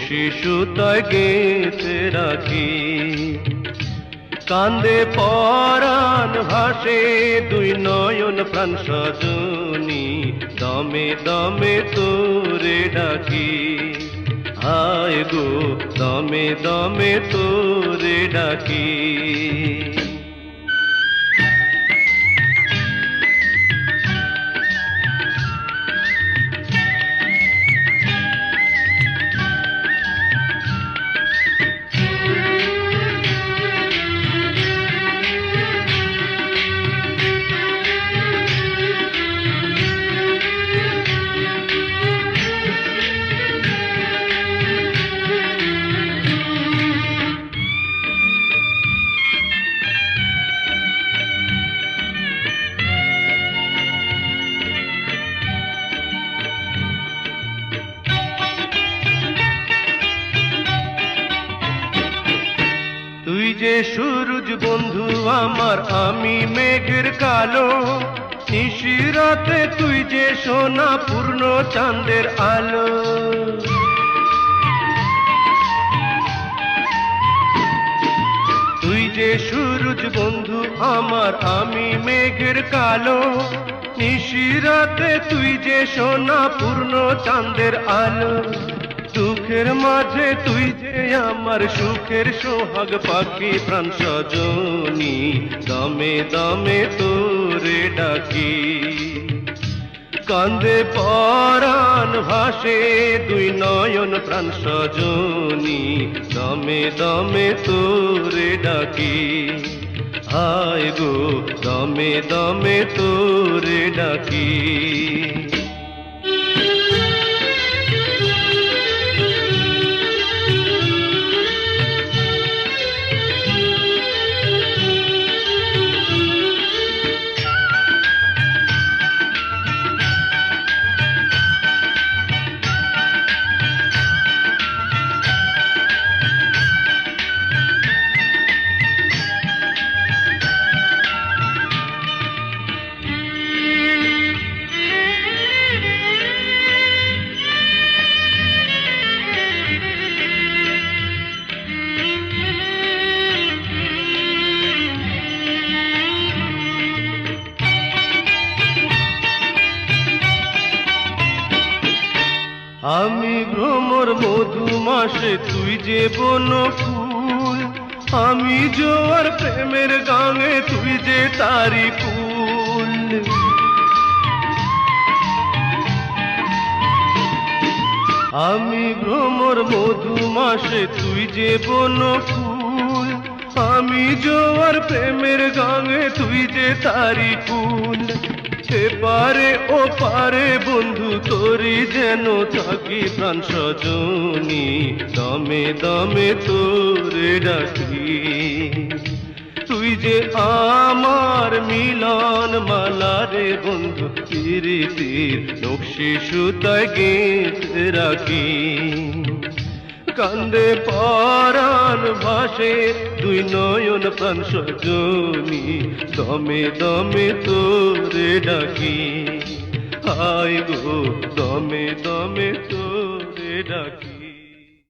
নকশি সুতায় গেঁথে রাখি। কান্দে পরাণ ভাসে দুই নয়ন প্রাণ সজনী, দমে দমে তোরে ডাকি। হায় গো দমে দমে তোরে ডাকি। তুই যে সূরজ বন্ধু আমার, আমি মেঘের কালো। নিশিরাতে তুই যে সোনা পূর্ণ চাঁদের আলো। তুই যে সূরজ বন্ধু আমার, আমি মেঘের কালো। নিশিরাতে তুই যে সোনা পূর্ণ চাঁদের আলো। দুঃখের মাঝে তুই যে আমার সুখের সোহাগ পাখি প্রাণ সজনী, দমে দমে তোরে ডাকি। কান্দে পরাণ ভাসে দুই নয়ন প্রাণ সজনী, দমে দমে তোরে ডাকি। হায় গো দমে দমে তোরে ডাকি। আমি ভ্রমর মধুমাসে তুই যে বন ফুল, আমি জোয়ার প্রেমের গাঙে তুই যে তারি ফুল। আমি ভ্রমর মধুমাসে তুই যে বন ফুল, আমি জোয়ার প্রেমের গাঙে তুই যে তারি ফুল। পারে ও পারে বন্ধু তোরি যেন থাকি প্রাণ সজনী, দমে দমে তোরে ডাকি। তুই যে আমার মিলন মালা রে বন্ধু, প্রীতির নকশি সুতায় গেঁথে রাখি। কান্দে পরাণ ভাসে দুই নয়ন প্রাণ সজনী, দমে দমে তোরে ডাকি। হায় গো দমে দমে তোরে ডাকি।